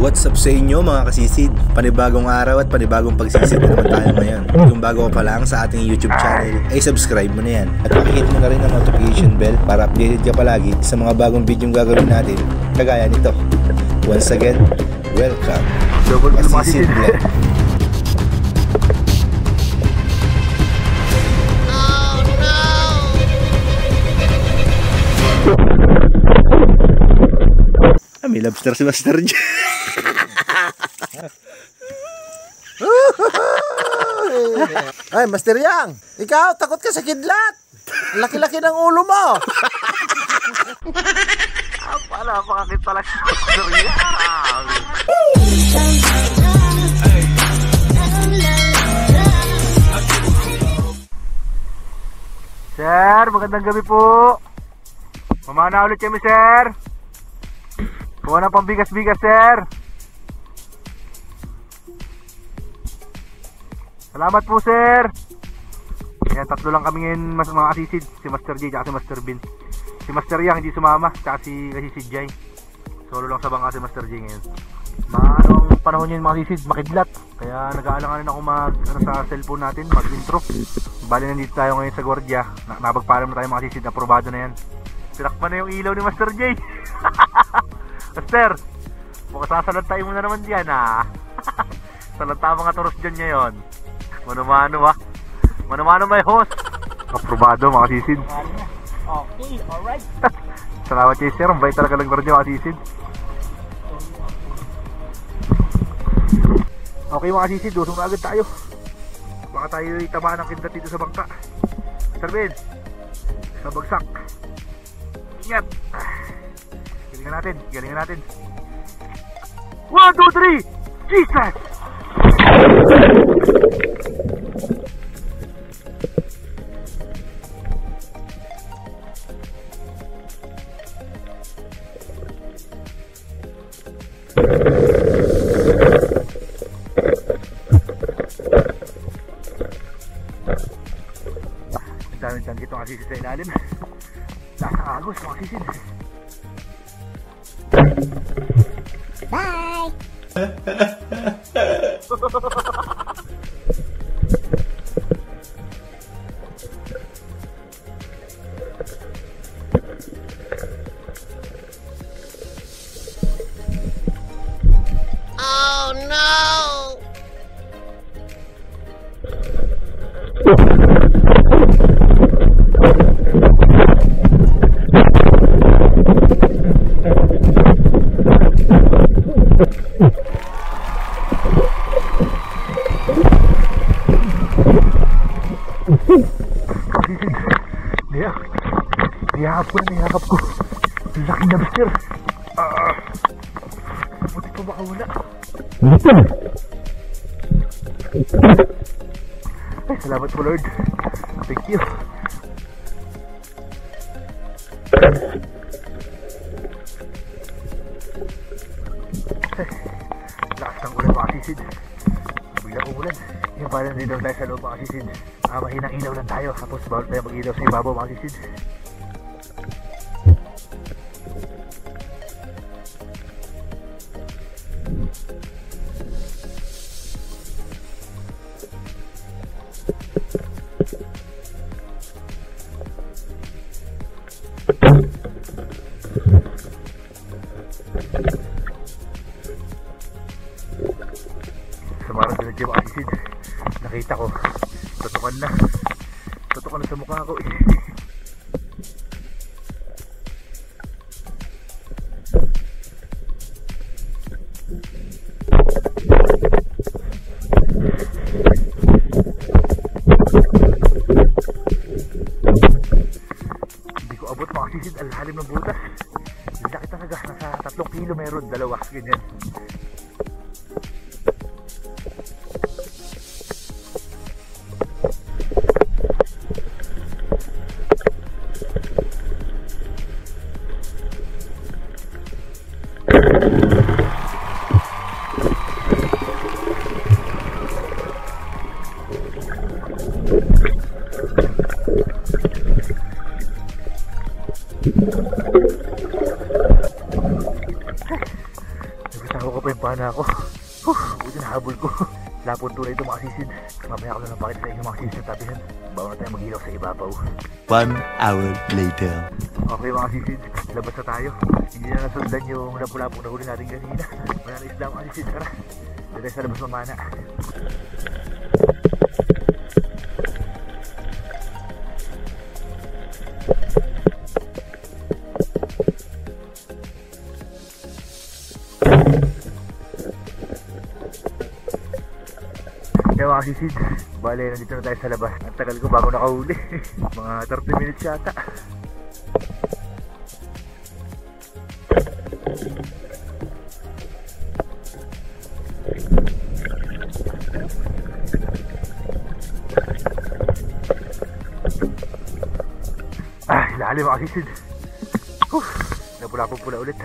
What's up sa inyo mga kasisid? Panibagong araw at panibagong pagsisid na naman tayo ngayon. Kung bago ka pa lang sa ating YouTube channel, ay subscribe mo na yan. At pakihit mo na rin ang notification bell para updated ka palagi sa mga bagong video gagawin natin kagaya nito. Once again, welcome. Kasisid Vlog. May lobster si Master J. Ay, Master Yang, ikaw takot ka sa kidlat. Laki-laki ng ulo mo. Pala, pakakit pala si Master Yang. Sir, magandang gabi po. Mamana ulit kami, sir. Kuha na pambigas-bigas, sir. Salamat po, sir. Ayan, tatlo lang kami ngayon mga kasisid. Si Master J at si Master Bin. Si Master Yang hindi sumama, at si kasisid Jay. Solo lang sa bangka si Master J ngayon. Anong panahon yun mga kasisid, makidlat. Kaya nag-aalangan ako sa cellphone natin, mag-intro. Bali nandito tayo ngayon sa Gordia. Napagpaalam na tayo mga kasisid, aprobado na yan. Tinakpan na yung ilaw ni Master J. Master, mukhang sasalantay mo na naman diyan ha. Salanta mga toros dyan ngayon. Mano-mano ha. Mano-mano may host. Aprobado mga kasisid. Okay, alright. Salamat kayo sir, ang bait talaga lang mga kasisid. Okay mga kasisid, usong na agad tayo. Baka tayo itamaan ng kindat dito sa bangka. Sir Ben, sa bagsak. Ingat. Galingan natin. 1, 2, 3, Jesus! Ang daming tanggit ng kasisid sa ilalim. Nasa agos ng kasisid. Bye! Oh no! Niyakap ko. Laki na Master. Buti pa baka wala. Ay, salamat po Lord. Thank you. Ay, lakas ng ulan mga kasisid. Bigla umulan. Yung parang dito tayo sa loob mga kasisid. Mahinang ilaw lang tayo. Tapos bawal tayo mag-ilaw sa ibabaw mga kasisid. Sumarang dinadya mga kasisid. Nakita ko tutukan na sa mukha ko. Hindi ko abot mga kasisid. Ang lalim ng butas. Laki talaga. Nasa 3 kilo meron. 2 ganyan. may pana ako. Buti nahabol ko. Lapon tunay ito mga sisid. Mamaya ko na napakita sa inyo mga sisid sa tabihan. Bago na tayo mag-ilaw sa ibabaw. 1 hour later. Okay mga sisid, labas na tayo. Hindi na nasundan yung lapu-lapu na huli natin kanina. Wala na isla mga sisid. Tara, dito sa labas mamana. Kaya mga sisid, bale nandito na tayo sa labas. Ang tagal ko bago nakahuli. Mga 30 minutes yata. Ilalim mga sisid. Napula-pula pula ulit.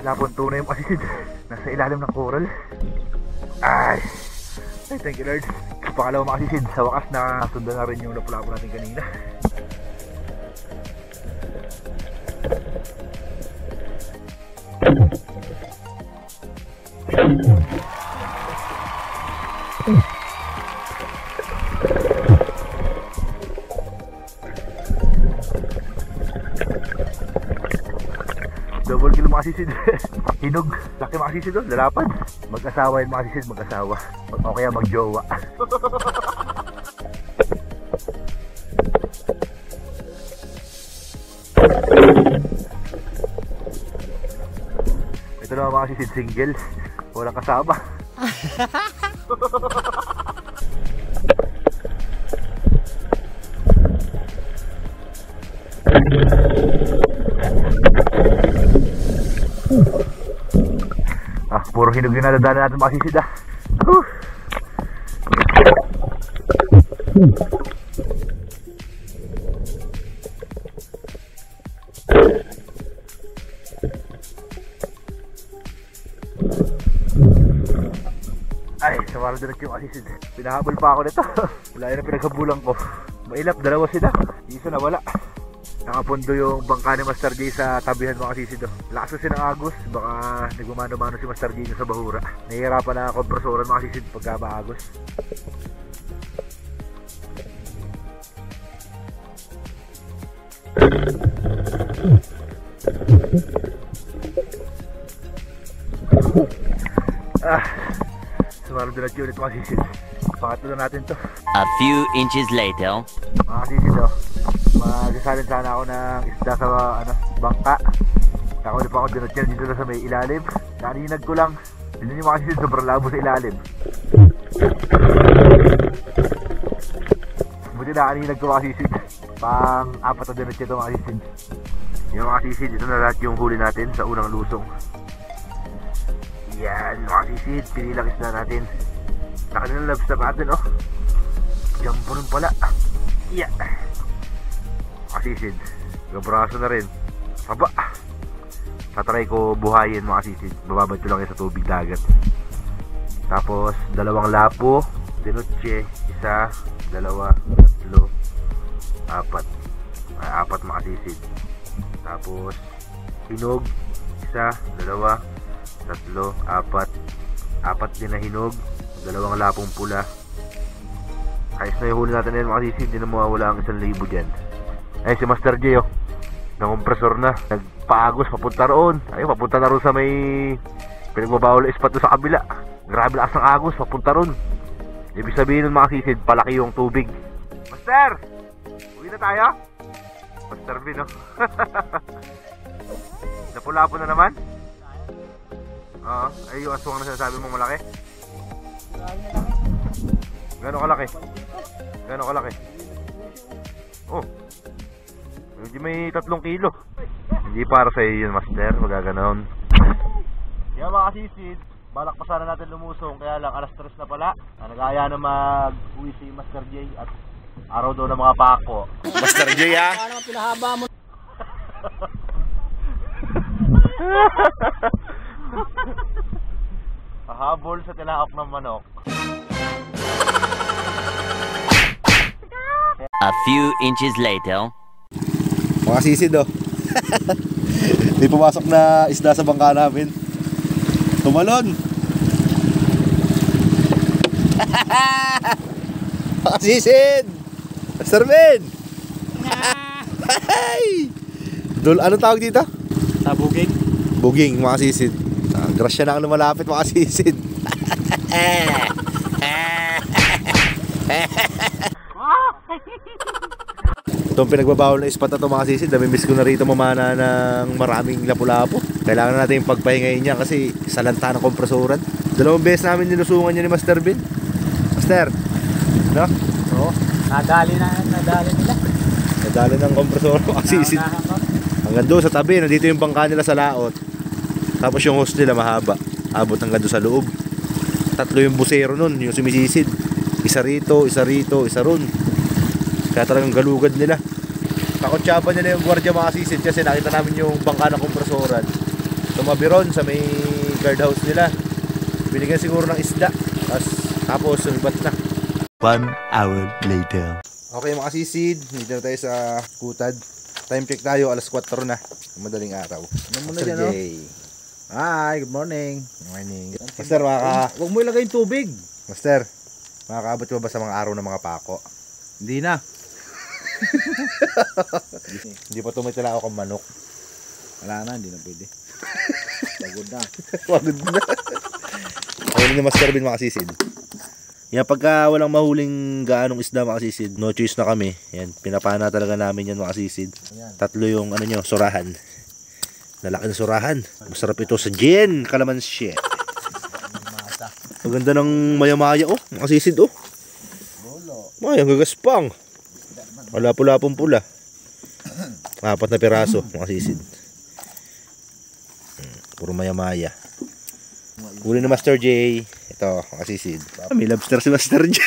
Lapon tunay yung kasisid. Nasa ilalim ng coral. Ay, thank you Lord. Pakalawa mga kasisid. Sa wakas na sundan na rin yung lapu-lapu natin kanina. Double kill mga sisid. Hinog. Laki mga sisid doon. Lalapad. Mag-asawa yun mga sisid. Mag-asawa. O kaya mag-jowa. Ito naman mga sisid. Single. Walang kasama. Puro hinog yung nadadaanan natin mga sisid ah. Ay, sawara din yung asisid. Pinahabol pa ako nito. Wala yun ang pinaghabulan ko. Mailap, dalawa sila. Isa na wala. Nakapundo yung bangka ni Master J sa tabihan mga sisid. Lakas kasi ng agos. Baka nagmamano-mano si Master J sa bahura. Nahihirapan na kompresoran mga sisid pagka maagos. Sumarang dilat ulit mga sisid. Pangatlo na natin to. A few inches later. Mga sisid magsasalin sana ako ng isda sa bangka. Nakawala pa ako dinatyan dito na sa may ilalim. Naninag ko lang. Hindi nyo mga sisid, sobrang labo sa ilalim. Buti na kaninag ko mga sisid. Pang-apat na dinatyan ito mga sisid. Yung mga sisid, ito na lahat yung huli natin sa unang lusong. Yan mga sisid, pinilang isda natin. Nakanina lobster natin oh. Jumbo rin pala. Yeah. Kasisid, gabraso na rin. Aba, tatry ko buhayin mga kasisid. Bababad ko lang yan sa tubig dagat. Tapos dalawang lapo, dinutche, isa, dalawa, tatlo, apat. Apat mga kasisid. Tapos hinog, isa, dalawa, tatlo, apat. Apat din na hinog, dalawang lapong pula. Ayos na yung huli natin ngayon mga kasisid. Hindi na mawawala ang 1,000 dyan. Ay si Master J nangompresor na. Nagpaagos papunta roon. Ay papunta na roon sa may pinagbabawal spot doon sa kabila. Grabe lakas ng agos papunta roon. Ibig sabihin nun mga sisid, palaki yung tubig. Master! Uwi na tayo? Master B no? Napula-po na naman? Oo. Ay yung aswang na sinasabi mo malaki? Gano'ng kalaki? Gano'ng kalaki? Oh, hindi may 3 kilo. Hindi para sa iyo yun, Master. Magaganoon. Kaya mga kasisid, balak pa sana natin lumusong. Kaya lang alas 3 na pala. Nag-aaya na mag-uwi si Master J. At Araw daw ng mga pako. Master J ha? Paano pinahaba mo? Pahabol sa tilaok ng manok. A few inches later. Mga sisid oh. May pumasok na isda sa bangka namin. Tumalon. Mga sisid. Master Ben. Ano tawag dito? Tabuging. Buging, mga sisid. Grasya na ang lumalapit, mga sisid. Itong pinagbabawal na ispat na ito, mga sisid. Namimiss ko na rito mamana ng maraming lapu-lapo. Kailangan na natin pagpahingayin niya kasi salanta ng kompresoran. 2 beses namin nilusungan niya ni Master Ben. Master, no? Oo. Nadali nila. Nadali ng kompresor, mga sisid. Hanggang doon sa tabi, nandito yung bangka nila sa laot. Tapos yung host nila mahaba, abot hanggang doon sa loob. 3 yung busero nun, yung sumisisid. Isa rito, isa ron. Kaya talagang galugad nila. Takot-tsapan nila yung gwardiya, mga sisid, kasi nakita namin yung bangka ng kompresoran. Tumabi ron sa may guardhouse nila. Binigyan siguro ng isda. Tapos sumibat na. 1 hour later. Okay mga sisid, dito na tayo sa Kutad. Time check tayo, alas 4 na. Madaling araw. Ano muna Master dyan, no? J. Hi, good morning. Morning. Master, Huwag mo ilagay yung tubig. Master, makakaabot mo ba sa mga araw ng mga pako? Hindi na. Hindi pa tumitila ako ng manok. Wala na, hindi na pwede. Pagod na. Pagod na. Ayun ni Master Ben, mga sisid. Yan, pagka walang mahuling gaanong isda, mga sisid, no choice na kami. Yan, pinapana talaga namin yan, mga sisid. 3 yung surahan. Lalaki na surahan. Masarap ito sa gin, kalamansi. Ang ganda ng maya-maya, oh, mga sisid, oh. May, ang gagaspang. Wala pula-pong pula. 4 na piraso, mga sisid. Puro maya-maya. Uli ni Master J. Ito, mga sisid. May lobster si Master J.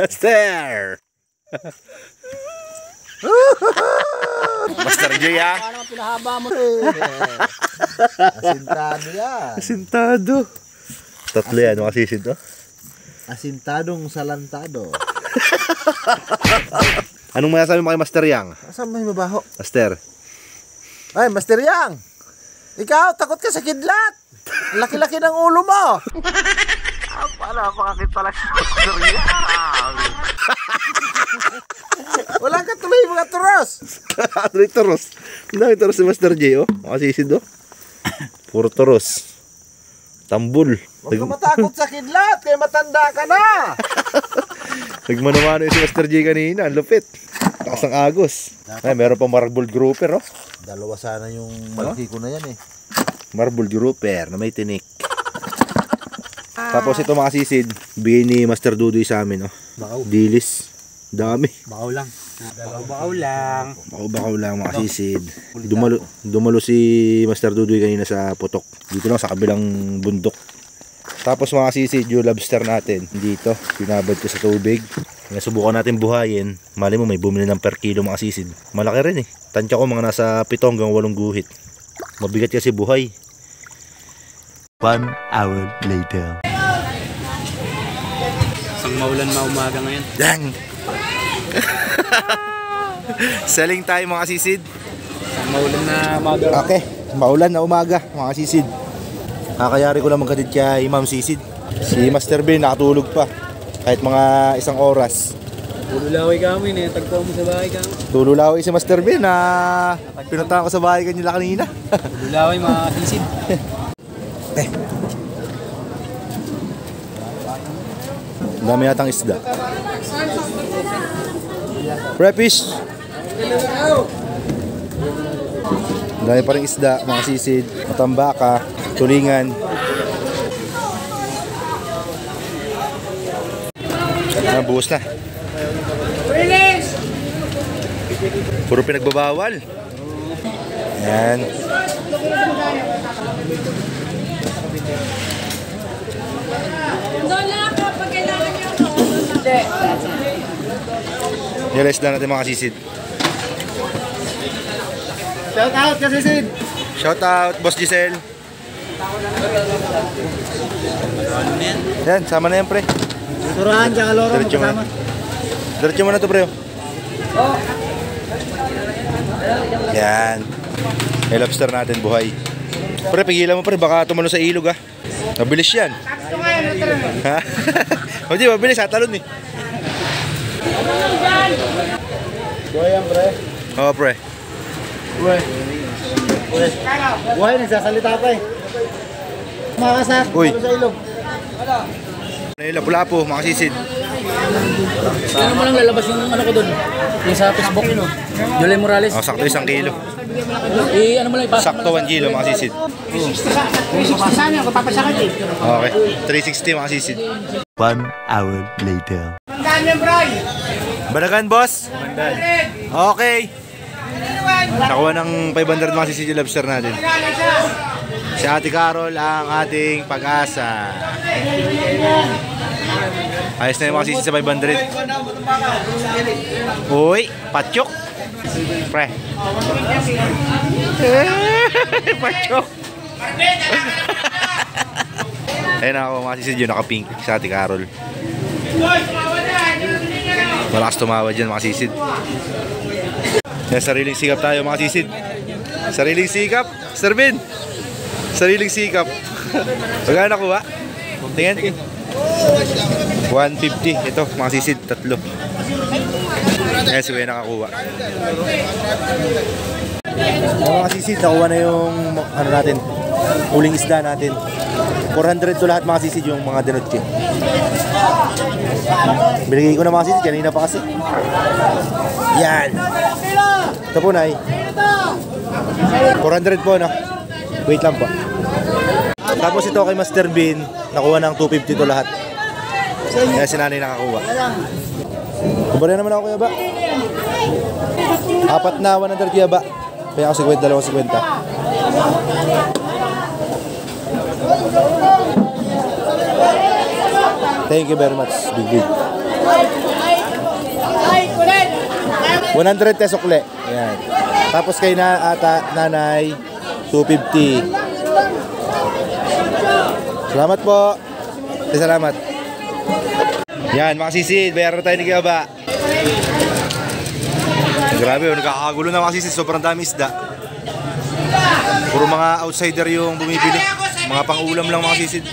Master! Master J ha? Paano pinahaba mo? Asintado yan. Asintado. 3 yan, mga sisid, oh. Asintadong salantado. Anong masasabi mo kay Master Yang? Saan may mabaho? Master? Ay, Master Yang! Ikaw, takot ka sa kidlat! Laki-laki ng ulo mo! Wala pakakit pala si Master Yang. Walang katuloy mga turos! Ano yung turos? Ang dami turos si Master J, oh. Mga sisid, oh. Puro turos. Tambul. Huwag ka matakot sa kidlat, kaya matanda ka na! Nagmano-mano yung si Master J kanina. Ang lupit. Takas ang agos. Ay, meron pang marble grouper, oh. 2 sana yung malaki ko na yan, eh. Marble grouper na may tinik. Tapos ito, mga sisid, bigay ni Master Dudoy sa amin, oh. Bakaw. Dilis. Dami. Bakaw lang. Bakaw lang. Bakaw lang, mga sisid. Dumalo si Master Dudoy kanina sa putok. Dito lang sa kabilang bundok. Tapos mga sisid, yung lobster natin dito, pinabad ko sa tubig. Nasubukan natin buhayin. Mali mo, may bumili ng per kilo, mga sisid. Malaki rin, eh. Tansya ko mga nasa 7 hanggang 8 guhit. Mabigat kasi buhay. 1 hour later. Isang maulan umaga ngayon. Dang! Selling tayo, mga sisid. Isang maulan na umaga. Okay, maulan na umaga, mga sisid. Kakayari ko lang magkatid kay Ma'am Sisid. Si Master Ben nakatulog pa. Kahit mga 1 oras. Tululaway kami na. Tagpo mo sa bahay kami. Tululaway si Master Ben na pinuntahan ko sa bahay kanila kanina. Tululaway mga kisid. Dami yatang isda. Prefish! Dami pa rin isda, mga sisid, matambaka, tulingan. Buhos na. Puro pinagbabawal. Yan. Doon lang kapag kailangan niyo ako. Realize lang natin mga kasisid. Shout out kasi Sid. Shout out, Boss Giselle. Yan, sama na yan, pre. Surahan tsaka loro Diretso mo kasama. na. Diretso mo na to, pre. Yan. May lobster natin, buhay. Pre, pigilan mo, pre. Baka tumalo sa ilog, ah. Mabilis yan. Ha? O di, mabilis. Hatalon, eh. Buhay yan, pre. Oo, pre. Buhay. Buhay, nagsasalita pa eh. Makasak, Uy. sa ilog. Lapu-lapu, mga kasisid. Ano mo lang lalabas yung ano ko doon? Yung sa Facebook. Julie Morales. Oh, sakto 1 kilo. Ano mo lang ipasok. Sakto 1 kilo, mga kasisid. Sana ako papasakan eh. Okay. 360, mga kasisid. 1 hour later. Banagan, boss? Okay. Nakuha ng 500 mga kasisid yung lobster natin. Si Ate Carol ang ating pag-asa. Ayos na yung mga kasisid sa 500. Uy, patyok. Pre. Patyok. Ayun ako mga kasisid yun, naka-pink si Ate Carol. Malakas tumawa dyan mga kasisid. Yan, sariling sikap tayo mga kasisid. Sariling sikap. Sir Ben. Sariling sikap. Magkano nakuha? Tingnan. 150. Ito, mga sisid, 3. Ayan, si Kuya nakakuha. Mga sisid, nakuha na yung ano natin, huling isda natin. 400 to lahat mga sisid yung mga denotche. Binigay ko na mga sisid, kanina pa kasi. Yan. Ito po, Nay. 400 po, no? Wait lang po. Tapos ito kay Master Bean, nakuha ng 250 to lahat. Kaya si Nanay nakakuha. Kubara naman ako, Kuya Ba. 4 na 100, Kuya Ba. Kaya ako 50, 250. Thank you very much, Big. 100 peso kle. Ayan. Tapos kay Nanay, 250. Salamat po. Salamat. Yan, mga sisid. Bayaran tayo ni Kuya Ba. Grabe, nagkakagulo na mga sisid. Sobrang dami isda. Puro mga outsider yung bumibili. Mga pang-ulam lang mga sisid.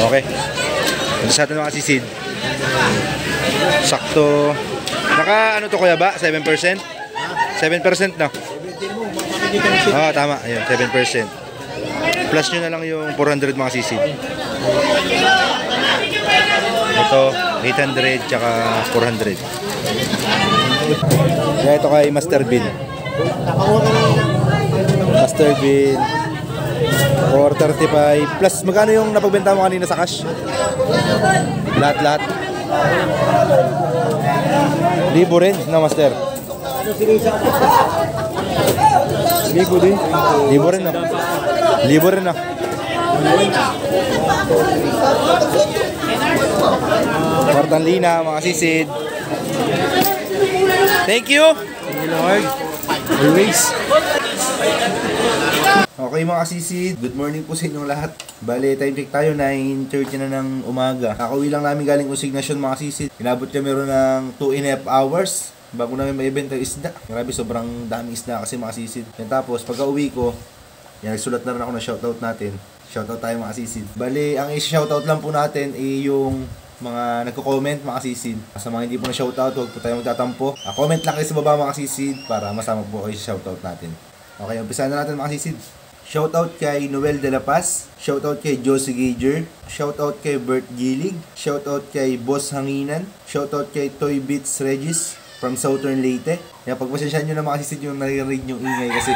Okay. Ito sa atin mga sisid. Sakto. Naka ano to Kuya Ba? 7%? 7% na. Ah, tama. Ayun, 7%. Plus nyo na lang yung 400 mga sisid. Ito, 800 tsaka 400. Kaya ito kay Master Bean. Master Bean. 435. Plus, magkano yung napagbenta mo kanina sa cash? Lahat-lahat. Libo rin na Master. Libo din. Libo rin na. Libo rin na. Kwartang lina, mga sisid. Thank you. Thank you, Lord. Always. Okay mga sisid, good morning po sa inyong lahat. Bale, time check tayo, 9:30 na ng umaga. Kakauwi lang namin galing consignation mga sisid. Inabot kami meron ng 2.5 hours bago namin maibenta yung isda. Grabe, sobrang daming isda kasi mga sisid. Yan, tapos pagka uwi ko, yan, nagsulat na rin ako ng shoutout natin. Shoutout tayo mga sisid. Bale, ang i-shoutout lang po natin ay yung mga nagko-comment mga sisid. Sa mga hindi po na shoutout, huwag po tayo magtatampo. Comment lang kayo sa baba mga sisid para masama po kayo sa shoutout natin. Okay, umpisahan na natin mga sisid. Shoutout kay Noel De La Paz, shoutout kay Josie Gager, shoutout kay Bert Gilig, shoutout kay Boss Hanginan, shoutout kay Toy Beats Regis from Southern Leyte. Kaya pagpasensyahan nyo na mga sisid yung narinig yung ingay kasi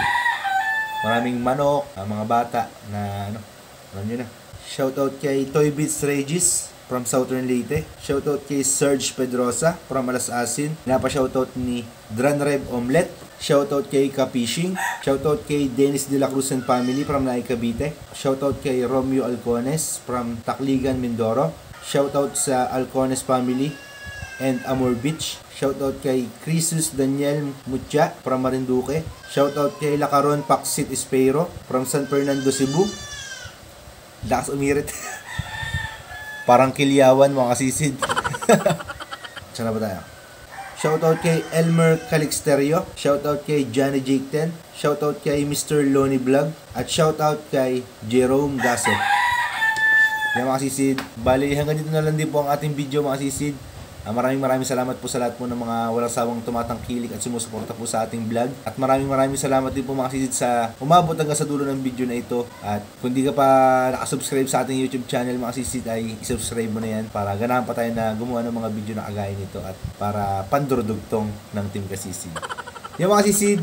Maraming manok, mga bata na ano, alam nyo na. Shoutout kay Toy Beats Regis from Southern Leyte. Shoutout kay Serge Pedrosa from Alas Asin. Pinapa-shoutout ni Dranreb Omelette. Shoutout kay Kapishing. Shoutout kay Dennis De La Cruz and family from Naik Cavite. Shoutout kay Romeo Alcones from Tacligan, Mindoro. Shoutout sa Alcones family and Amor Beach. Shoutout kay Crisus Daniel Mucha from Marinduque. Shoutout kay Lacaron Paxit Espero from San Fernando, Cebu. Lakas umirit. Parang kilyawan mga kasisid. Saan na ba tayo? Shoutout kay Elmer Calixterio. Shoutout kay Johnny Jake 10. Shoutout kay Mr. Lonnie Vlog. At shoutout kay Jerome Gaso. Yan mga kasisid. Bali, hanggang dito na lang din po ang ating video mga kasisid. Maraming salamat po sa lahat po ng mga walang sawang tumatangkilik at sumusuporta po sa ating vlog. At maraming salamat din po mga kasisid sa umabot hanggang sa dulo ng video na ito. At kung di ka pa nakasubscribe sa ating YouTube channel mga kasisid ay isubscribe mo na yan para ganahan pa tayo na gumawa ng mga video na kagaya nito at para pandurdugtong ng Team Kasisid. Yan mga kasisid,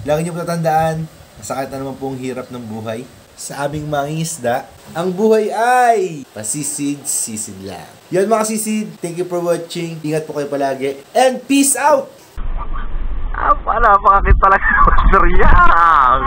lagi niyo po tatandaan, sakit na naman po ang hirap ng buhay. Sa aming mangingisda, ang buhay ay pasisid-sisid lang. Yan mga sisid, thank you for watching. Ingat po kayo palagi. And peace out! Napakakit talaga si Master Yang!